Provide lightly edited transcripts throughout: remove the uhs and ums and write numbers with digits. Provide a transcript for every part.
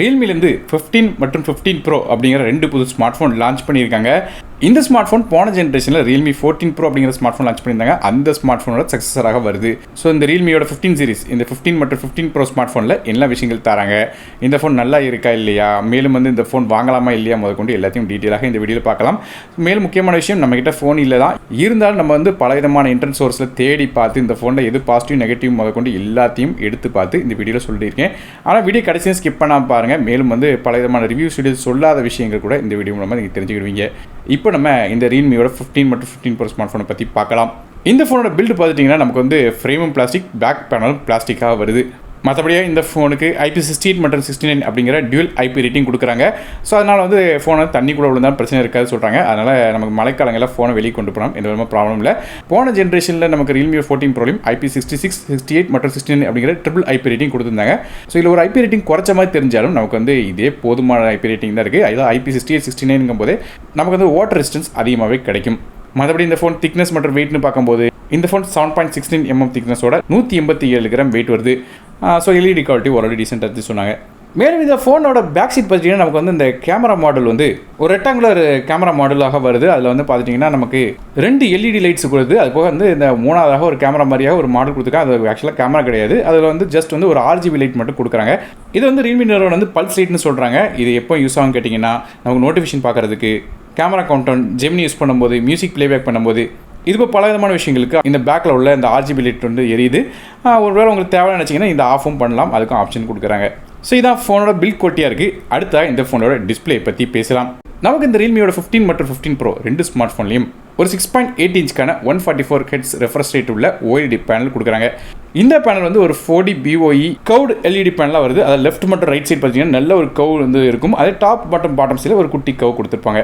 ரியல்மிலேருந்து 15 மற்றும் 15 ப்ரோ அப்படிங்கிற ரெண்டு புது ஸ்மார்ட் ஃபோன் லான்ச் பண்ணியிருக்காங்க. இந்த ஸ்மார்ட் ஃபோன் போன ஜென்ரேஷனில் ரியல்மி 14 ப்ரோ அப்படிங்கிற ஸ்மார்ட் ஃபோன் லான்ச் பண்ணியிருந்தாங்க. அந்த ஸ்மார்ட் ஃபோனோட சக்ஸஸராக வருது. ஸோ இந்த ரியல்மியோட 15 சீரிஸ், இந்த 15 மற்றும் 15 ப்ரோ ஸ்மார்ட் ஃபோனில் என்ன விஷயங்கள் தராங்க, இந்த ஃபோன் நல்லா இருக்கா இல்லையா, மேலும் வந்து இந்த ஃபோன் வாங்கலாமா இல்லையா முதற்கொண்டு எல்லாத்தையும் டீட்டெயிலாக இந்த வீடியோவில் பார்க்கலாம். மேலும் முக்கியமான விஷயம், நம்மகிட்ட ஃபோன் இல்லை தான், இருந்தாலும் நம்ம வந்து பல விதமான இன்டர்நெட் சோர்ஸில் தேடி பார்த்து இந்த ஃபோனில் எது பாசிட்டிவ் நெகட்டிவ் முதற்கொண்டு எல்லாத்தையும் எடுத்து பார்த்து இந்த வீடியோவில் சொல்லியிருக்கேன். ஆனால் வீடியோ கடைசியாக ஸ்கிப் பண்ணாமல் பாருங்கள். மேலும் வந்து பல விதமான ரிவ்யூஸ் வீடியோ சொல்லாத விஷயங்கள் கூட இந்த வீடியோ மூலமாக நீங்கள் தெரிஞ்சுக்கிடுவீங்க. இப்போ நம்ம இந்த ரியல்மியோட 15 மற்றும் 15 ப்ரோ ஸ்மார்ட் ஃபோனை பற்றி பார்க்கலாம். இந்த ஃபோனோட பில்டு பார்த்துட்டிங்கன்னா நமக்கு வந்து ஃப்ரேமும் பிளாஸ்டிக், பேக் பேனலும் பிளாஸ்டிக்காக வருது. மற்றபடியாக இந்த ஃபோனுக்கு IP68 மற்றும் 69 அப்படிங்கிற டியூல் IP ரேட்டிங் கொடுக்குறாங்க. ஸோ அதனால் வந்து ஃபோனை தண்ணி கூட விழுந்தாலும் பிரச்சனை இருக்காது சொல்கிறாங்க. அதனால் நமக்கு மழைக்காலங்களில் ஃபோனை வெளியே கொண்டு போகலாம், எந்த விதமாக ப்ராப்ளம் இல்லை. போன ஜென்ரேஷனில் நமக்கு ரியல்மி 14 ப்ரோலையும் IP66, 68 மற்றும் 69 அப்படிங்கிற ட்ரிபிள் IP ரேட்டிங் கொடுத்துருந்தாங்க. ஸோ இதில் ஒரு IP ரேட்டிங் குறைச்ச மாதிரி தெரிஞ்சாலும் நமக்கு வந்து இதே போதுமான IP ரேட்டிங் தான் இருக்குது. அதாவது IP68, 69ங்கும் போது நமக்கு வந்து வாட்டர் ரெசிஸ்டன்ஸ் அதிகமாகவே கிடைக்கும். மற்றபடி இந்த ஃபோன் திக்னஸ் மற்றும் வெயிட்னு பார்க்கும்போது இந்த ஃபோன் 7.16 mm திக்னஸோட 187 கிராம் வெயிட் வருது. ஸோ LED குவாலிட்டி ஓரளவு டீசெண்டாக சொன்னாங்க. மேலும் இந்த ஃபோனோட பேக் சீட் பார்த்திங்கன்னா நமக்கு வந்து இந்த கேமரா மாடல் வந்து ஒரு ரெக்டாங்குலர் கேமரா மாடலாக வருது. அதில் வந்து பார்த்துட்டிங்கன்னா நமக்கு 2 LED லைட்ஸ் கொடுக்குது. அது போக வந்து இந்த மூணாவதாக ஒரு கேமரா மாதிரியாக ஒரு மாடல் கொடுத்துருக்காங்க. அது ஆக்சுவலாக கேமரா கிடையாது, அதில் வந்து ஜஸ்ட் வந்து ஒரு RGB லைட் மட்டும் கொடுக்குறாங்க. இது வந்து ரியல்மி நிறுவனம் வந்து பல்ஸ் லைட்னு சொல்கிறாங்க. இது எப்போ யூஸ் ஆகும் கேட்டிங்கன்னா நமக்கு நோட்டிஃபிகேஷன் பார்க்குறதுக்கு, கேமரா கவுண்டவுன், ஜெமினி யூஸ் பண்ணும்போது, மியூசிக் ப்ளேபேக் பண்ணும்போது, இது பல விதமான விஷயங்களுக்கு இந்த பேக்கில் உள்ள இந்த RGB லைட் வந்து எரியுது. ஒருவேளை உங்களுக்கு தேவையான நினச்சிங்கன்னா இந்த ஆஃபும் பண்ணலாம், அதுக்கும் ஆப்ஷன் கொடுக்குறாங்க. ஸோ இதான் ஃபோனோட பில்ட் குவாலிட்டியாக இருக்குது. அடுத்த இந்த ஃபோனோட டிஸ்பிளே பற்றி பேசலாம். நமக்கு இந்த ரியல்மியோட 15 மற்றும் 15 ப்ரோ ரெண்டு ஸ்மார்ட் ஃபோன்லையும் ஒரு 6.8 இன்ச்க்கான 144 Hz ரெஃப்ரெஷ் ரேட் உள்ள OLED பேனல் கொடுக்குறாங்க. இந்த பேனல் வந்து ஒரு 4D BOE கவுட் LED பேனலாக வருது. அதாவது லெஃப்ட் மற்றும் ரைட் சைட் பார்த்தீங்கன்னா நல்ல ஒரு கவு வந்து இருக்கும். அதே டாப் மற்றும் பாட்டம் சைடில் ஒரு குட்டி கவு கொடுத்துருப்பாங்க.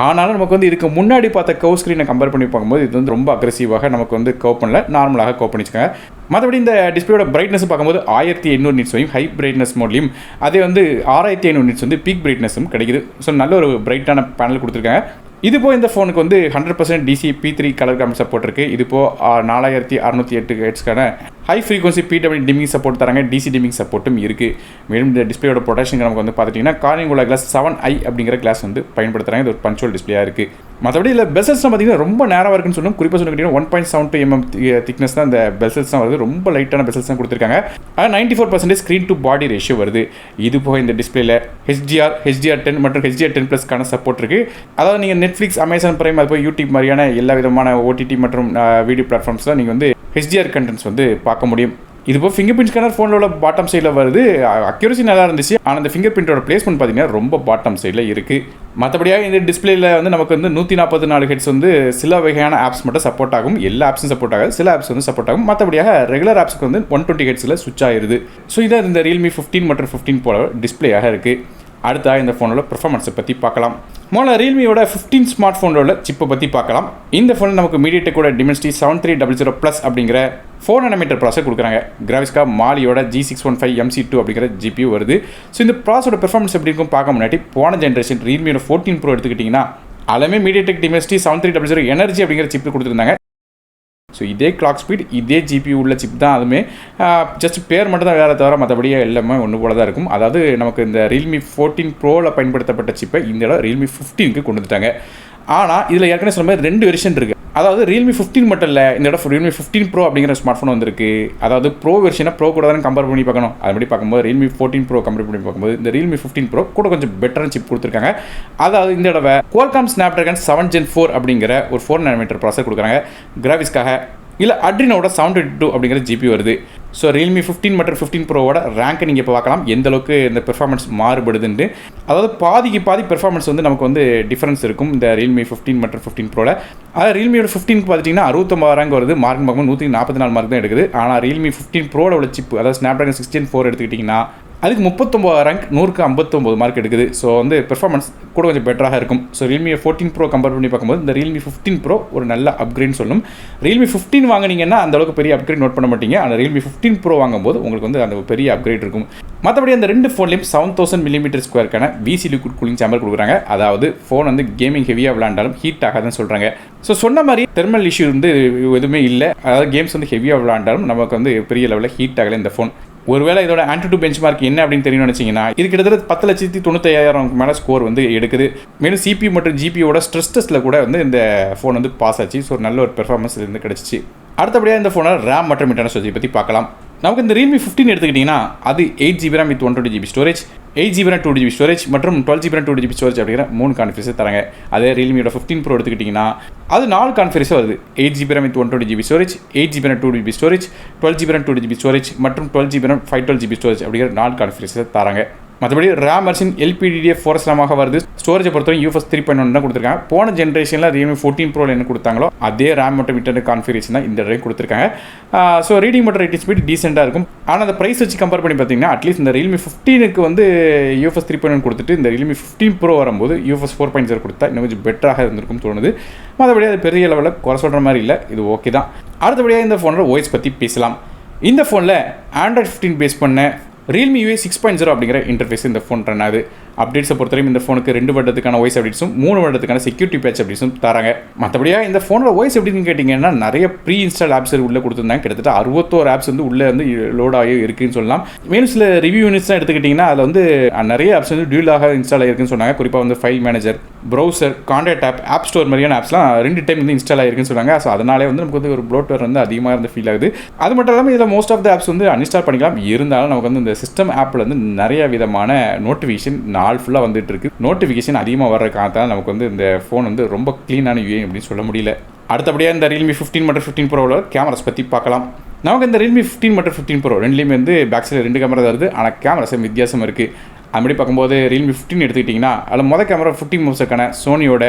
ஆனாலும் நமக்கு வந்து இதுக்கு முன்னாடி பார்த்த கவ் ஸ்க்ரீனை கம்பேர் பண்ணி பார்க்கும்போது இது வந்து ரொம்ப அக்ரெசிவாக நமக்கு வந்து கவ் பண்ணல, நார்மலாக கவ் பண்ணிச்சுக்காங்க. மற்றபடி இந்த டிஸ்பிளேயோட பிரைட்னஸ் பார்க்கும்போது 1800 நிட்ஸ் வரையும் ஹை பிரைட்னஸ் மோட்லையும், அதே வந்து 6500 நிட்ஸ் வந்து பீக் பிரைட்னஸும் கிடைக்குது. ஸோ நல்ல ஒரு பிரைட்டான பேனல் கொடுத்துருக்காங்க. இது போல் இந்த ஃபோனுக்கு வந்து 100% DC P3 colour com support இருக்குது. இது போ 4608 ஹெர்ட்ஸ்க்கான high frequency PW dimming support தராங்க. DC டிமிங் சப்போர்ட்டும் இருக்குது. மேலும் இந்த டிஸ்பிளேயோட ப்ரொடக்ஷன் நமக்கு வந்து பார்த்துட்டிங்கன்னா கார்னிங் உள்ள கிளாஸ் 7i அப்படிங்கிற கிளாஸ் வந்து பயன்படுத்துகிறாங்க. இது ஒரு பஞ்சுவல் டிஸ்பிளேயாக இருக்குது. மற்றபடி இதில் பெசல்ஸ்லாம் பார்த்தீங்கன்னா ரொம்ப நேராக இருக்குன்னு சொல்லணும். குறிப்பாக சொல்லிக்கிட்டீங்கன்னா 1.72 mm திக்னஸ் தான் இந்த பெசல்ஸ் தான் வருது. ரொம்ப லைட்டான பெசல்ஸ் தான் கொடுத்துருக்காங்க. அது 94% ஸ்க்ரீன் டு பாடி ரேஷியோ வருது. இது போக இந்த டிஸ்பிளேல HDR10 மற்றும் HDR10+க்கான சப்போர்ட் இருக்குது. அதாவது நீங்கள் நெட்ஃப்ளிக்ஸ், அமேசான் பிரைம், அது போய் யூடியூப் மாதிரியான எல்லா விதமான OTT மற்றும் வீடியோ பிளாட்ஃபார்ம்ஸில் நீங்கள் வந்து HDR கண்டென்ட்ஸ் வந்து பார்க்க முடியும். இது போல் ஃபிங்கர் பிரிண்ட் ஸ்கேனர் ஃபோனில் உள்ள பாட்டம் சைடில் வருது. அக்யூரசி நல்லா இருந்துச்சு. ஆனால் அந்த ஃபிங்கர் பிரிண்டோட பிளேஸ்மெண்ட் பார்த்தீங்கன்னா ரொம்ப பாட்டம் சைடில் இருக்குது. மற்றபடியாக இந்த டிஸ்பிளேல வந்து நமக்கு வந்து 144 ஹெட்ஸ் வந்து சில வகையான ஆப்ஸ் மட்டும் சப்போர்ட் ஆகும். எல்லா ஆப்ஸும் சப்போர்ட் ஆகாது, சில ஆப்ஸ் வந்து சப்போர்ட் ஆகும். மற்றபடியாக ரெகுலர் ஆப்ஸுக்கு வந்து 120 ஹெட்ஸில் சுவிட்ச் ஆகிருது. ஸோ இதான் இந்த ரியல்மி 15 மற்றும் 15 போல டிஸ்பிளேயாக இருக்குது. அடுத்தா இந்த ஃபோனோட பெர்ஃபார்மன்ஸை பற்றி பார்க்கலாம். முதல்ல ரியல்மியோட 15 ஸ்மார்ட் ஃபோனோட சிப்பை பற்றி பார்க்கலாம். இந்த ஃபோனில் நமக்கு மீடியாடெக்கோட Dimensity 7300+ அப்படிங்கிற 4 nm ப்ராசர் கொடுக்குறாங்க. கிராஃபிக்ஸ்க்காக மாலியோட G615 MC2 அப்படிங்கிற GPU வருது. ஸோ இந்த ப்ராசரோட பெர்ஃபார்மன்ஸ் எப்படி இருக்கும் பார்க்க முன்னாடி போன ஜென்ரேஷன் ரியல்மியோட 14 ப்ரோ எடுத்துக்கிட்டிங்கன்னா அதுலேயுமே மீடியாடெக் Dimensity 7300 எனர்ஜி அப்படிங்கிற சிப்பு கொடுத்துருந்தாங்க. ஸோ இதே கிளாக் ஸ்பீட், இதே GPU உள்ள சிப் தான். அதுவுமே ஜஸ்ட் பேர் மட்டும் தான் வேறு தவிர மற்றபடி எல்லாமே ஒன்று போல தான் இருக்கும். அதாவது நமக்கு இந்த ரியல்மி 14 ப்ரோவில் பயன்படுத்தப்பட்ட சிப்பை இந்த இடம் ரியல்மி 15க்கு கொண்டு வந்துட்டாங்க. ஆனால் இதில் ஏற்கனவே சொன்ன மாதிரி 2 வெர்ஷன் இருக்குது. அதாவது ரியல்மி 15 மட்டும் இல்லை, இந்த இடம் ரியல்மி 15 ப்ரோ அப்படிங்கிற ஸ்மார்ட் ஃபோன் வந்திருக்கு. அதாவது ப்ரோ வெர்ஷனை ப்ரோ கூட தான் கம்பேர் பண்ணி பார்க்கணும். அதுபடி பார்க்கும்போது ரியல்மி 14 ப்ரோ கம்பேர் பண்ணி பார்க்கும்போது இந்த ரியல்மி 15 ப்ரோ கூட கொஞ்சம் பெட்டரான சிப் கொடுத்துருக்காங்க. அதாவது இந்த தடவை Qualcomm Snapdragon 7 Gen 4 அப்படிங்கிற ஒரு 4 nm ப்ராசர் கொடுக்குறாங்க. கிராஃபிக்ஸ்க்காக இல்லை அட்ரினோட 722 அப்படிங்கிற GPU வருது. ஸோ ரியல்மி 15 மற்றும் 15 ப்ரோவோட ரேங்க்கை நீங்கள் இப்போ பார்க்கலாம் எந்த அளவுக்கு இந்த பெர்ஃபார்மன்ஸ் மாறுபடுதுன்ட்டு. அதாவது பாதிக்கு பாதி பெர்ஃபார்மன்ஸ் வந்து நமக்கு வந்து டிஃபரன்ஸ் இருக்கும் இந்த ரியல்மி 15 மற்றும் 15 ப்ரோவில். அதாவது ரியல்மியோட 15க்கு பார்த்துட்டிங்கன்னா 69 ரேங்க் வருது. மார்க் பார்க்கும்போது 144 மார்க் தான் எடுக்குது. ஆனால் ரியல்மி 15 ப்ரோவில் உள்ள சிப், அதாவது Snapdragon 6 Gen 4 எடுத்துக்கிட்டிங்கன்னா அதுக்கு 39 ரேங்க், 100க்கு 59 மார்க் எடுக்குது. ஸோ வந்து பெர்ஃபார்மன்ஸ் கூட கொஞ்சம் பெட்டராக இருக்கும். ஸோ ரியல்மி 14 ப்ரோ கம்பேர் பண்ணி பார்க்கும்போது இந்த ரியல்மி 15 ப்ரோ ஒரு நல்ல அப்கிரேட்னு சொல்லணும். ரியல்மி 15 வாங்கினீங்கன்னா அந்த அளவுக்கு பெரிய அப்கிரேட் நோட் பண்ண மாட்டீங்க. ஆனால் ரியல்மி 15 ப்ரோ வாங்கும்போது உங்களுக்கு வந்து அந்த பெரிய அப்கிரேட் இருக்கும். மற்றபடி அந்த ரெண்டு ஃபோன்லையும் 7000 mm² VC liquid cooling chamber கொடுக்குறாங்க. அதாவது ஃபோன் வந்து கேமிங் ஹெவியாக விளாண்டாலும் ஹீட் ஆகாதுன்னு சொல்கிறாங்க. ஸோ சொன்ன மாதிரி தெர்மல் இஷ்யூ வந்து எதுவுமே இல்லை. அதாவது கேம்ஸ் வந்து ஹெவியாக விளாண்டாலும் நமக்கு வந்து பெரிய லெவலில் ஹீட் ஆகலை இந்த ஃபோன். ஒருவேளை இதோட ஆன்டிடியூட் பெஞ்ச் மார்க் என்ன அப்படின்னு தெரியும் நினச்சிங்கன்னா இது கிட்டத்தட்ட 10,95,000 மேலே ஸ்கோர் வந்து எடுக்குது. மேலும் CPU மற்றும் GPUவோட ஸ்ட்ரெஸ் டெஸ்ட்டில் கூட வந்து இந்த ஃபோன் வந்து பாஸ் ஆச்சு. ஸோ நல்ல ஒரு பெர்ஃபார்மன்ஸ் இருந்து கிடச்சிச்சு. அடுத்தபடியாக இந்த ஃபோனை ரேம் மற்றும் இன்டர்னல் ஸ்டோரேஜ் பற்றி பார்க்கலாம். நமக்கு இந்த Realme 15 எடுத்துக்கிட்டிங்கன்னா அது 8GB RAM with 120GB storage, 8GB RAM 2GB storage மற்றும் 12GB RAM 2GB ஸ்டோரேஜ் அப்படிங்கிற 3 கான்ஃபிகரேஷன் தராங்க. அதே Realmeயோட 15 Pro எடுத்துக்கிட்டிங்கன்னா அது 4 கான்ஃபிகரேஷன் வருது. 8GB RAM with 120GB storage, 8GB RAM 2GB storage, 12GB RAM 2GB storage மற்றும் 12GB RAM 512GB ஸ்டோரேஜ் அப்படிங்கிற 4 configuration தராங்க. மற்றபடி ரேம் வெர்ஷன் LPDDR4 ரேமாக வருது. ஸ்டோரேஜை பொறுத்தவரை UFS 3.1 தான் கொடுத்துருக்காங்க. போன ஜென்ரேஷனில் Realme 14 Pro என்ன கொடுத்தாங்களோ அதே ரேம் மற்றும் இன்டர்னல் கான்ஃபிகரேஷன் தான் இந்த தடவை கொடுத்துருக்காங்க. ஸோ ரீடிங் மற்றும் ரைட்டிங் ஸ்பீட் டீசெண்டாக இருக்கும். ஆனால் அந்த ப்ரைஸ் வச்சு கம்பேர் பண்ணி பார்த்தீங்கன்னா அட்லீஸ்ட் இந்த Realme 15க்கு வந்து UFS 3.1 கொடுத்துட்டு இந்த Realme 15 Pro வரும்போது UFS 4.0 கொடுத்தா இன்னும் கொஞ்சம் பெட்டராக இருந்திருக்கும் தோணுது. மற்றபடி அது பெரிய லெவலில் குறை சொல்கிற மாதிரி இல்லை, இது ஓகே தான். அடுத்தபடியாக இந்த ஃபோனோட OS பற்றி பேசலாம். இந்த ஃபோனில் Android 15 பேஸ் பண்ண Realme UI 6.0 அப்படிங்கிற இன்டர்ஃபேஸ் இந்த ஃபோன் ரன் ஆகுது. அப்டேட்ஸை பொறுத்தவரைக்கும் இந்த ஃபோனுக்கு 2 வருடத்துக்கான OS அப்டேட்ஸும் 3 வருடத்துக்கான செக்யூரிட்டி பேட்ச் அப்டேட்ஸும் தராங்க. மற்றபடியாக இந்த ஃபோனோட OS எப்படின்னு கேட்டிங்கன்னா நிறைய ப்ரீ இன்ஸ்டால் ஆப்ஸ் உள்ளே கொடுத்துருந்தாங்க. கிட்டத்தட்ட 61 ஆப்ஸ் வந்து உள்ளே வந்து லோட் ஆகி இருக்குன்னு சொல்லலாம். மேலும் சில ரிவ்யூ யூனிட்ஸ்லாம் எடுத்துக்கிட்டிங்கன்னா அதில் வந்து நிறைய ஆப்ஸ் வந்து டியூலாக இன்ஸ்டால் ஆகிருக்குன்னு சொன்னாங்க. குறிப்பாக வந்து file manager, browser, contact app store மாதிரியான ஆப்ஸ்லாம் 2 டைம் வந்து இன்ஸ்டால் ஆகிருக்குன்னு சொன்னாங்க. ஸோ அதனாலே வந்து நமக்கு வந்து ஒரு ப்ளோட்வேர் வந்து அதிகமாக இருந்து ஃபீல் ஆகுது. அது மட்டும் இல்லாமல் இதில் மோஸ்ட் ஆஃப் த ஆப்ஸ் வந்து அன்இன்ஸ்டால் பண்ணிக்கலாம். இருந்தாலும் நமக்கு வந்து இந்த சிஸ்டம் ஆப்பில் வந்து நிறைய விதமான நோட்டிஃபிகேஷன் நாள் ஃபுல்லாக வந்துட்டு இருக்கு. நோட்டிஃபிகேஷன் அதிகமாக வர்ற காரணத்தால் நமக்கு வந்து இந்த ஃபோன் வந்து ரொம்ப க்ளீனான UI அப்படின்னு சொல்ல முடியல. அடுத்தபடியாக இந்த Realme 15 மற்றும் 15 Pro கேமராஸ் பற்றி பார்க்கலாம். நமக்கு இந்த Realme 15 மற்றும் 15 Pro ரெண்டுலேயுமே வந்து பேக் சைடில் 2 கேமரா வருது. ஆனால் கேமராஸ் வித்தியாசம் இருக்குது. அப்படி பார்க்கும்போது Realme 15 எடுத்துக்கிட்டிங்கன்னா அதில் மொதல் கேமரா 50 மெகாபிக்சலுக்கான சோனியோட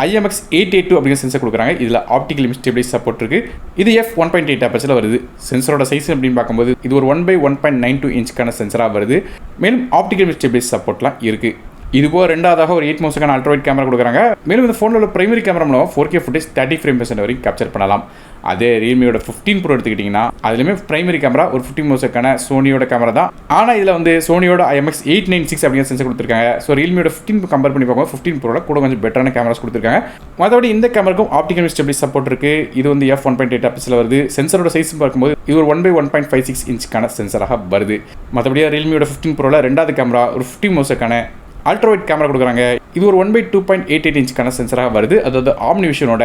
IMX882 அப்படிங்கிற சென்சர் கொடுக்குறாங்க. இதில் ஆப்டிக்கல் இமேஜ் ஸ்டெபிலைஸ் சப்போர்ட் இருக்குது. இது f1.8 ஆப்பர்ச்சரில் வருது. சென்சரோட சைஸ் அப்படின்னு பார்க்கும்போது இது ஒரு 1/1.92 இன்ச்சுக்கான சென்சராக வருது. மேலும் ஆப்டிக்கல் இமேஜ் ஸ்டெபிலைஸ் சப்போர்ட்லாம் இருக்குது. இதுபோக ரெண்டாவதாக ஒரு 8 மெகாபிக்சலுக்கான அல்ட்ராவைட் கேமரா கொடுக்குறாங்க. மேலும் இந்த ஃபோனில் உள்ள பிரைமரி கேமரா மூலம் 4K ஃபுட்டேஜ் 30 ஃப்ரேம்ஸ் வரைக்கும் கேப்சர் பண்ணலாம். அதே Realmeயோட 15 Pro எடுத்துக்கிட்டிங்கன்னா அதுலேயுமே பிரைமரி கேமரா ஒரு 50 மெகாபிக்சலுக்கான சோனியோட கேமரா தான். ஆனால் இதில் வந்து சோனியோட IMX896 அப்படிங்கிற சென்சர் கொடுத்துருக்காங்க. ஸோ Realmeயோட 15 கம்பேர் பண்ணி பார்க்கும்போது 15 Pro கூட கொஞ்சம் பெட்டரான கேமராஸ் கொடுத்துருக்காங்க. மற்றபடி இந்த கேமராக்கும் ஆப்டிக்கல் இமேஜ் ஸ்டெபிலைஸ் சப்போர்ட் இருக்குது. இது வந்து f1.8 ஆப்பர்ச்சரில் வருது. சென்சரோட சைஸ் பார்க்கும்போது இது ஒரு 1/1.56 இன்ச்சுக்கான சென்சராக வருது. மற்றபடியாக Realmeயோட 15 Pro ரெண்டாவது கேமரா ஒரு 50 மெகாபிக்சலுக்கான அல்ட்ராவைட் கேமரா கொடுக்குறாங்க. இது ஒரு 1/2.88 இன்ச்சுக்கான சென்சராக வருது. அதாவது ஆம்னிவிஷனோட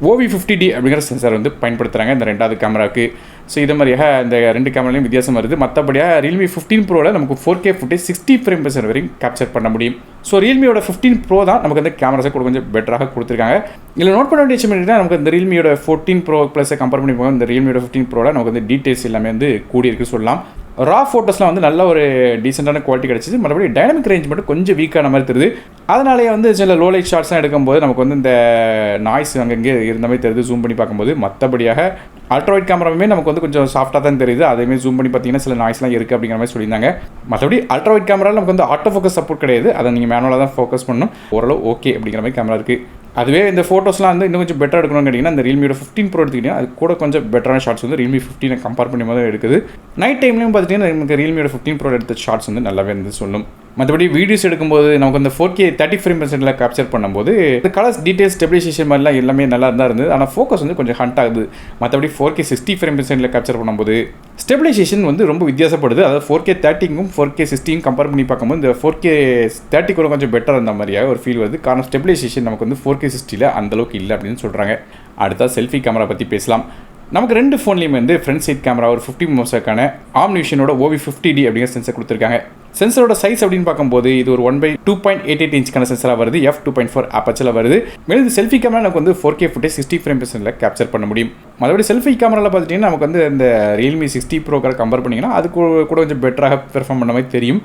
OV50D அப்படிங்கிற சென்சார் வந்து பயன்படுத்துகிறாங்க இந்த ரெண்டாவது கேமராவுக்கு. ஸோ இது மாதிரியாக இந்த 2 கேமராலையும் வித்தியாசம் வருது. மற்றபடியாக Realme 15 Proவில் நமக்கு 4K ஃபுட்டேஜ் 60 ஃப்ரேம்ஸ் வரைக்கும் கேப்சர் பண்ண முடியும். ஸோ Realmeயோட 15 Pro தான் நமக்கு அந்த கேமராஸை கூட கொஞ்சம் பெட்டராக கொடுத்துருக்காங்க. இதில் நோட் பண்ண வேண்டிய விஷயம் என்னன்னா நமக்கு இந்த Realmeயோட 14 Pro ப்ளஸை கம்பேர் பண்ணி போகும் இந்த Realmeயோட 15 Proவில் நமக்கு வந்து டீட்டெயில்ஸ் எல்லாமே வந்து கூடியிருக்கு சொல்லலாம். ரா ஃபோட்டோஸ்லாம் வந்து நல்ல ஒரு டீசெண்டான குவாலிட்டி கிடச்சிது. மற்றபடி டைனமிக் ரேஞ்ச் மட்டும் கொஞ்சம் வீக்கான மாதிரி தெரியுது. அதனாலேயே வந்து சில லோ லைட் ஷாட்ஸ்லாம் எடுக்கும்போது நமக்கு வந்து இந்த நாய்ஸ் அங்கங்கே இருந்த மாதிரி தெரியுது ஜூம் பண்ணி பார்க்கும்போது. மற்றபடியாக அல்ட்ராவைட் கேமராவுமே நமக்கு வந்து கொஞ்சம் சாஃப்டாக தான் தெரியுது. அதேமாதிரி ஜூம் பண்ணி பார்த்தீங்கன்னா சில நாய்ஸ்லாம் இருக்குது அப்படிங்கிற மாதிரி சொல்லியிருந்தாங்க. மற்றபடி அல்ட்ராவைட் கேமராவில் நமக்கு வந்து ஆட்டோ ஃபோக்கஸ் சப்போர்ட் கிடையாது. அதை நீங்கள் மேனுவலாக தான் ஃபோக்கஸ் பண்ணணும். ஓரளவு ஓகே அப்படிங்கிற மாதிரி கேமரா இருக்குது. அதுவே இந்த ஃபோட்டோஸ்லாம் வந்து இன்னும் கொஞ்சம் பெட்டராக எடுக்கணும்னு கேட்டிங்கன்னா இந்த Realmeயோட 15 Pro எடுத்துக்கிட்டிங்கன்னா அது கூட கொஞ்சம் பெட்டரான ஷாட்ஸ் வந்து Realme 15 கம்பேர் பண்ணி போது எடுக்குது. நைட் டைம்லையும் பார்த்துட்டிங்கன்னா நமக்கு Realmeயோட 15 Pro எடுத்த ஷாட்ஸ் வந்து நல்லாவே இருந்து சொல்லும். மற்றபடி வீடியோஸ் எடுக்கும்போது நமக்கு அந்த 4K 30 ஃப்ரேம்ஸில் கேப்சர் பண்ணும்போது இந்த கலர்ஸ் டீட்டெயில்ஸ் ஸ்டெபிலைசேஷன் மாதிரிலாம் எல்லாமே நல்லா தான் இருந்தது. ஆனால் ஃபோக்கஸ் வந்து கொஞ்சம் ஹண்ட் ஆகுது. மற்றபடி 4K 60 ஃப்ரேம்ஸில் கேப்சர் பண்ணும்போது ஸ்டெபிலைசேஷன் வந்து ரொம்ப வித்தியாசப்படுது. அதாவது 4K 30க்கும் 4K 60க்கும் கம்பேர் பண்ணி பார்க்கும்போது இந்த 4K 30 கூட கொஞ்சம் பெட்டர் அந்த மாதிரியாக ஒரு ஃபீல் வருது. காரணம் ஸ்டெபிலைசேஷன் நமக்கு வந்து 4K 60ல் அந்தளவுக்கு இல்லை அப்படின்னு சொல்கிறாங்க. அடுத்தா செல்ஃபி கேமரா பற்றி பேசலாம். நமக்கு 2 ஃபோன்லேயுமே வந்து ஃப்ரண்ட் சைட் கேமரா ஒரு 50 மெகாபிக்சலுக்கான ஆம்னிவிஷனோட OV50D அப்படிங்கிற சென்சர் கொடுத்துருக்காங்க. சென்சரோட சைஸ் அப்படின்னு பார்க்கும்போது இது ஒரு 1/2.88 இன்ச்சுக்கான சென்சராக வருது. f2.4 ஆப்பர்ச்சரில் வருது. மேலும் இந்த செல்ஃபி கேமரா நமக்கு வந்து 4K ஃபுட்டேஜ் 60 ஃப்ரேம்ஸில் கேப்சர் பண்ண முடியும். மற்றபடி செல்ஃபி கேமராவில் பார்த்துட்டிங்கன்னா நமக்கு வந்து இந்த Realme 60 Pro கம்பேர் பண்ணிங்கன்னா அது கூட கொஞ்சம் பெட்டராக பெர்ஃபார்ம் பண்ண மாதிரி தெரியும்.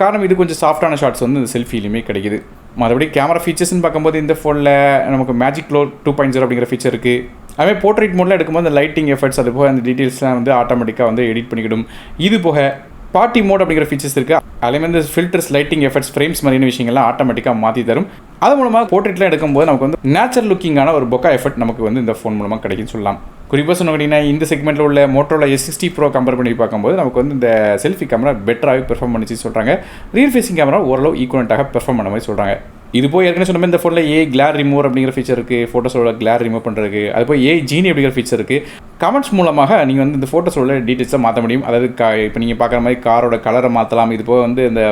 காரணம் இது கொஞ்சம் சாஃப்டான ஷாட்ஸ் வந்து இந்த செல்ஃபிலையுமே கிடைக்குது. மற்றபடி கேமரா ஃபீச்சர்ஸ்னு பார்க்கும்போது இந்த ஃபோனில் நமக்கு மேஜிக் க்ளோ 2.0 அப்படிங்கிற ஃபீச்சர் இருக்குது. அதுமாதிரி போர்ட்ரேட் மோடில் எடுக்கும்போது அந்த லைட்டிங் எஃபெக்ட்ஸ் அது போக அந்த டீட்டெயில்ஸ்லாம் வந்து ஆட்டோமேட்டிக்காக வந்து எடிட் பண்ணிக்கிடும். இது போக பார்ட்டி மோட் அப்படிங்கிற ஃபீச்சர்ஸ் இருக்குது. அதுலேயுமே இந்த ஃபில்டர்ஸ், லைட்டிங் எஃபெக்ட்ஸ், ஃப்ரேம்ஸ் மாதிரியான விஷயங்கள்லாம் ஆட்டோமேட்டிக்காக மாற்றி தரும். அது மூலமாக போர்ட்ரேட்லாம் எடுக்கும்போது நமக்கு வந்து நேச்சுரல் லுக்கிங்கான ஒரு பொக்கா எஃபெக்ட் நமக்கு வந்து இந்த ஃபோன் மூலமாக கிடைக்குன்னு சொல்லலாம். குறிப்பாக சொன்னீங்கன்னா இந்த செக்மெண்ட்டில் உள்ள மோட்டோரோலா S60 Pro கம்பேர் பண்ணி பார்க்கும்போது நமக்கு வந்து இந்த செல்ஃபி கேமரா பெட்டராகவே பெர்ஃபார்ம் பண்ணிச்சு சொல்கிறாங்க. ரியல் ஃபேஸிங் கேமரா ஓரளவு ஈக்குவலண்ட்டாக பெர்ஃபார்ம் பண்ண மாதிரி சொல்கிறாங்க. இது போய் ஏற்கனவே சொன்ன மாதிரி இந்த ஃபோனில் கிளார் ரிமூவர் அப்படிங்கிற ஃபீச்சர் இருக்குது, ஃபோட்டோஸோட கிளார் ரிமூவ் பண்ணுறதுக்கு. அது போய் ஜீனி அப்படிங்கிற ஃபீச்சர் இருக்குது. கமெண்ட்ஸ் மூலமாக நீங்கள் வந்து இந்த ஃபோட்டோஸோட டீட்டெயில்ஸை மாற்ற முடியும். அதாவது இப்போ நீங்கள் பார்க்குற மாதிரி காரோட கலரை மாற்றலாம். இது போக வந்து இந்த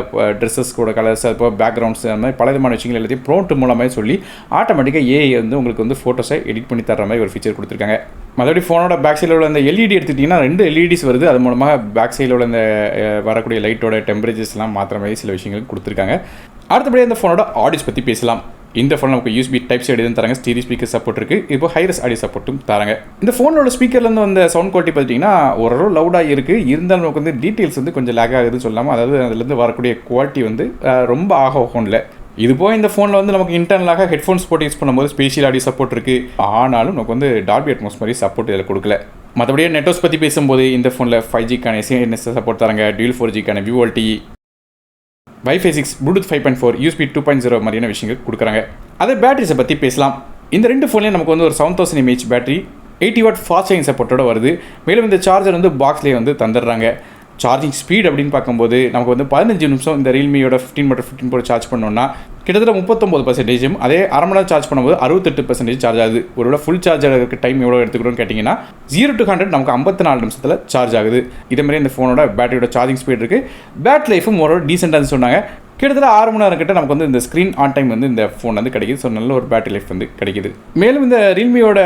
ட்ரெஸ்ஸஸ்கோட கலர்ஸ், அது போக பேக்ரவுண்ட்ஸ், அந்த மாதிரி பல விதமான விஷயங்கள் எல்லாத்தையும் ப்ரோம்ப்ட் மூலமாக சொல்லி ஆட்டோமேட்டிக்காக வந்து உங்களுக்கு வந்து ஃபோட்டோஸை எடிட் பண்ணி தர மாதிரி ஒரு ஃபீச்சர் கொடுத்துருக்காங்க. மற்றபடி ஃபோனோட பேக் சைடில் உள்ள அந்த எல்இடி எடுத்துக்கிட்டிங்கன்னா 2 எல்இடிஸ் வருது. அது மூலமாக பேக் சைடில் உள்ள இந்த வரக்கூடிய லைட்டோட டெம்பரேச்சர்ஸ்லாம் மாற்றுற மாதிரி சில விஷயங்கள் கொடுத்துருக்காங்க. அடுத்தபடி இந்த ஃபோனோட ஆடியோஸ் பற்றி பேசலாம். இந்த ஃபோன் நமக்கு யூஎஸ்பி டைப் சி ஆடியோ தராங்க, ஸ்டீரியோ ஸ்பீக்கர் சப்போர்ட் இருக்குது. இப்போ ஹைரஸ் ஆடியோ சப்போர்ட்டும் தராங்க. இந்த ஃபோனோட ஸ்பீக்கர்லேருந்து வந்த சவுண்ட் குவாலிட்டி பார்த்தீங்கன்னா ஓரளவு லவுடாக இருக்குது. இருந்தாலும் நமக்கு வந்து டீட்டெயில்ஸ் வந்து கொஞ்சம் லேக் ஆகுதுன்னு சொல்லாமல், அதாவது அதுலேருந்து வரக்கூடிய குவாலிட்டி வந்து ரொம்ப ஃபோனில். இது போய் இந்த ஃபோனில் வந்து நமக்கு இன்டர்னலாக ஹெட்ஃபோன்ஸ் போட்டு யூஸ் பண்ணும்போது ஸ்பேஷியல் ஆடியோ சப்போர்ட் இருக்குது. ஆனாலும் நமக்கு வந்து டால்பி அட்மாஸ் மாதிரி சப்போர்ட் இதில் கொடுக்கல. மற்றபடியே நெட்வொர்க்ஸ் பற்றி பேசும்போது இந்த ஃபோனில் 5Gக்கான எஸ்என்எஸ் சப்போர்ட் தராங்க, dual 4Gக்கான VoLTE, Wi-Fi 6, Bluetooth 5.4, USB 2.0 மாதிரியான விஷயங்கள் கொடுக்குறாங்க. அதே பேட்டரிஸை பற்றி பேசலாம். இந்த 2 ஃபோன்லேயும் நமக்கு வந்து ஒரு 7000 mAh battery 80 watt fast charging சப்போர்ட்டோட வருது. மேலும் இந்த சார்ஜர் வந்து பாக்ஸ்லேயே வந்து தந்துடுறாங்க. சார்ஜிங் ஸ்பீட் அப்படின்னு பார்க்கும்போது நமக்கு வந்து 15 நிமிஷம் இந்த ரியல்மியோட 15 மற்றும் 15 Pro சார்ஜ் பண்ணோம்னா கிட்டத்தட்ட 39%, அதே அரை மணி நேரம் சார்ஜ் பண்ணும்போது 68% சார்ஜ் ஆகுது. ஒருவேளை ஃபுல் சார்ஜ் ஆகிறதுக்கு டைம் எவ்வளோ எடுத்துக்கிறோன்னு கேட்டிங்கன்னா 0 to 100 நமக்கு 54 நிமிஷத்தில் சார்ஜ் ஆகுது. இதேமாதிரி இந்த ஃபோனோட பேட்டரியோட சார்ஜிங் ஸ்பீட் இருக்குது. பேட்டரி லைஃபும் ஒரு டீசெண்டாக சொன்னாங்க. கிட்டத்தட்ட 6 மணி நேரம் கிட்ட நமக்கு வந்து இந்த ஸ்க்ரீன் ஆன் டைம் வந்து இந்த ஃபோன் வந்து கிடைக்குது. ஸோ நல்ல ஒரு பேட்டரி லைஃப் வந்து கிடைக்குது. மேலும் இந்த ரியல்மியோட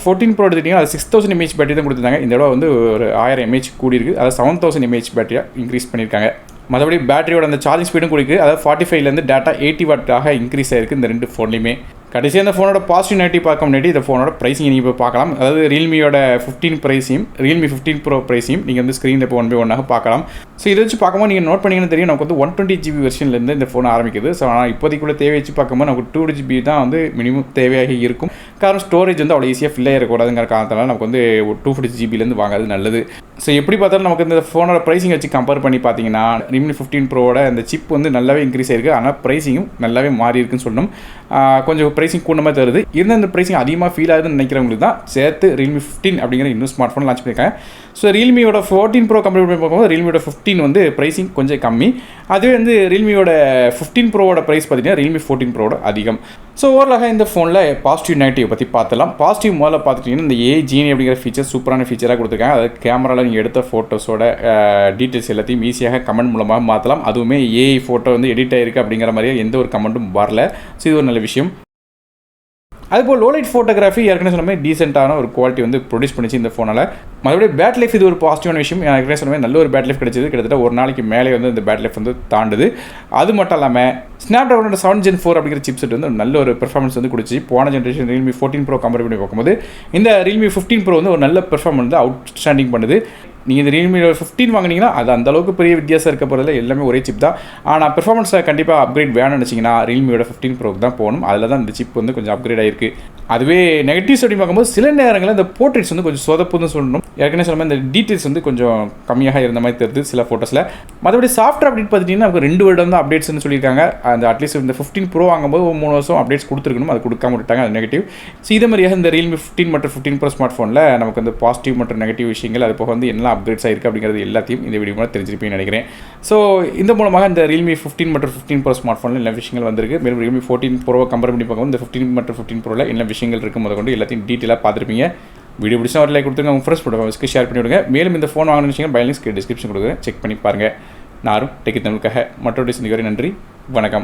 14 Pro எடுத்துக்கிட்டிங்கன்னா அது 6000 mAh பேட்டரி தான் கொடுத்துருந்தாங்க. இந்த தடவை வந்து ஒரு 1000 mAh கூடி இருக்குது. அதாவது 7000 mAh பேட்டரியாக இன்க்ரீஸ் பண்ணியிருக்காங்க. மற்றபடி பேட்டரியோட அந்த சார்ஜிங் ஸ்பீடும் கொடுக்குது. அதாவது 45லேருந்து டேட்டா 80 வாட்டாக இன்க்ரீஸ் ஆயிருக்கு இந்த 2 ஃபோன்லையுமே. கடைசியாக இந்த ஃபோனோட பாசிட்டிவ் நெகட்டிவ் பார்க்க முன்னாடி இந்த ஃபோனோட ப்ரைஸிங் நீங்கள் இப்போ பார்க்கலாம். அதாவது ரியல்மியோட 15 ப்ரைஸையும் ரியல்மி 15 Pro ப்ரைஸையும் நீங்கள் வந்து ஸ்க்ரீனில் இப்போ 1 by 1 பார்க்கலாம். ஸோ இதை வச்சு பார்க்கும்போது நீங்கள் நோட் பண்ணிங்கன்னு தெரியும், நமக்கு வந்து 120GB வெர்ஷன்லேருந்து இந்த ஃபோன் ஆரம்பிக்குது. ஸோ ஆனால் இப்போதைக்குள்ள தேவை வச்சு பார்க்கும்போது நமக்கு 2GB தான் வந்து மினிமம் தேவையாக இருக்கும். காரணம் ஸ்டோரேஜ் வந்து அவ்வளோ ஈஸியாக ஃபில் ஆகிடக்கூடாதுங்கிற காரணத்தால் நமக்கு வந்து 250GB வாங்கிறது நல்லது. ஸோ எப்படி பார்த்தாலும் நமக்கு இந்த ஃபோனோட ப்ரைஸிங் வச்சு கம்பேர் பண்ணி பார்த்தீங்கன்னா ரியல்மி 15 Proவோட இந்த சிப் வந்து நல்லாவே இன்க்ரீஸ் ஆயிருக்கு. ஆனால் ப்ரைஸிங்கும் நல்லாவே மாறி இருக்குன்னு சொல்லணும். கொஞ்சம் ப்ரைஸிங் கூட மாதிரி தருது. இருந்தால் இந்த ப்ரைஸிங் அதிகமாக ஃபீல் ஆகுதுன்னு நினைக்கிறவங்களுக்கு தான் சேர்த்து ரியல்மி 15 அப்படிங்கிற இன்னும் ஸ்மார்ட் ஃபோன் லான்ச் பண்ணியிருக்காங்க. ஸோ ரியல்மியோட 14 Pro கம்பேர் பண்ணி பார்க்கும்போது ரியல்மியோட 15 வந்து ப்ரைஸிங் கொஞ்சம் கம்மி. அதுவே வந்து ரியல்மியோட 15 Proவோட ப்ரைஸ் பார்த்தீங்கன்னா ரியல்மி 14 Proவோட அதிகம். ஸோ ஓவராலாக இந்த ஃபோனில் பாசிட்டிவ் நெகட்டிவ் பற்றி பார்த்துலாம். பாசிட்டிவ் முதல்ல பார்த்துட்டிங்கன்னா இந்த Genie அப்படிங்கிற ஃபீச்சர் சூப்பரான ஃபீச்சராக கொடுத்துருக்காங்க. அதாவது கேமராவில் நீங்கள் எடுத்த ஃபோட்டோஸோட டீட்டெயில்ஸ் எல்லாத்தையும் ஈஸியாக கமெண்ட் மூலமாக மாற்றலாம். அதுவுமே AI ஃபோட்டோ வந்து எடிட் ஆகிருக்கு அப்படிங்கிற மாதிரியே எந்த ஒரு கமெண்ட்டும் வரல. ஸோ இது ஒரு நல்ல விஷயம். அதுபோல் லோலைட் ஃபோட்டோகிராஃபி ஏற்கனவே சொன்ன மாதிரி டீசெண்டான ஒரு குவாலிட்டி வந்து ப்ரொடியூஸ் பண்ணிச்சு இந்த ஃபோனால். மறுபடியும் பேட் லைஃப் இது ஒரு பாசிட்டிவான விஷயம். ஏற்கனவே சொன்ன மாதிரி நல்ல ஒரு பேட் லைஃப் கிடைச்சது. கிட்டத்தட்ட ஒரு நாளைக்கு மேலே வந்து இந்த பேட் லைஃப் வந்து தாண்டுது. அது மட்டும் இல்லாமல் ஸ்னாப்ட்ராகனோட 7 Gen 4 அப்படிங்கிற சிப்செட் வந்து நல்ல ஒரு பெர்ஃபார்மன்ஸ் வந்து கொடுத்து போன ஜென்ரேஷன் ரியல்மி 14 Pro கம்பேர் பண்ணி பார்க்கும்போது இந்த ரியல்மி 15 Pro வந்து ஒரு நல்ல பெர்ஃபார்மன்ஸ் வந்து அவுட்ஸ்டாண்டிங் பண்ணுது. நீங்கள் இந்த ரியல்மியோட 15 வாங்கினீங்கன்னா அது அந்தளவுக்கு பெரிய வித்தியாசம் இருக்க போகிறதுல எல்லாமே ஒரே சிப் தான். ஆனால் பெர்ஃபார்மன்ஸை கண்டிப்பாக அப்கிரேட் வேணும்னு நினச்சிங்கன்னா ரியல்மியோட 15 Pro தான் போகணும். அதில் தான் இந்த சிப் வந்து கொஞ்சம் அப்கிரேட் ஆகிருக்கு. அதுவே நெகட்டிவ்ஸ் அப்படின்னு பார்க்கும்போது சில நேரங்களில் இந்த போர்ட்ரேட்ஸ் வந்து கொஞ்சம் சொதப்புன்னு சொல்லணும். ஏற்கனவே சொன்ன மாதிரி இந்த டீட்டெயில்ஸ் வந்து கொஞ்சம் கம்மியாக இருந்த மாதிரி தெரியுது சில ஃபோட்டோஸில். மற்றபடி சாஃப்ட்வேர் அப்டேட் பார்த்துட்டிங்கன்னா நமக்கு 2 வருடம் தான் அப்டேட்ஸ்னு சொல்லியிருக்காங்க. அந்த அட்லீஸ்ட் இந்த 15 Pro வாங்கும்போது 3 வருஷம் அப்டேட்ஸ் கொடுத்துருக்கணும். அது கொடுக்காம விட்டாங்க, அது நெகட்டிவ். ஸோ இதே மாதிரியாக இந்த ரியல்மி 15 மற்றும் 15 Pro ஸ்மார்ட் ஃபோனில் நமக்கு வந்து பாசிட்டிவ் மற்றும் நெகட்டிவ் விஷயங்கள் அது போக வந்து என்ன அப்கிரேட்ஸ் ஆகிருக்கு அப்படிங்கிறது எல்லாத்தையும் இந்த வீடியோ மூலம் தெரிஞ்சிருப்பீங்கன்னு நினைக்கிறேன். ஸோ இந்த மூலமாக இந்த ரியல்மி 15 மற்றும் 15 Pro ஸ்மார்ட் ஃபோனில் எல்லா விஷயங்கள் வந்திருக்கு. மேலும் ரியல்மி 14 Pro கம்பேர் பண்ணி பார்க்கும்போது இந்த 15 மற்றும் 15 Proவில் என்ன விஷயங்கள் இருக்கும் முதல் கொண்டு எல்லாத்தையும் டீட்டெயிலாக பார்த்துருப்பீங்க. வீடியோ பிடிச்சா ஒரு லைக் கொடுத்துருங்க, உங்கள் ஃப்ரெண்ட்ஸ் போட்டு ஷேர் பண்ணி விடுங்க. மேலும் இந்த ஃபோன் வாங்கின விஷயங்கள் பை லிங்க்ஸ் டிஸ்கிரிப்ஷன் கொடுக்குறேன், செக் பண்ணி பாருங்கள். நானும் டெக் தமிழுக்காக மற்றொரு டிசைன் வரை நன்றி, வணக்கம்.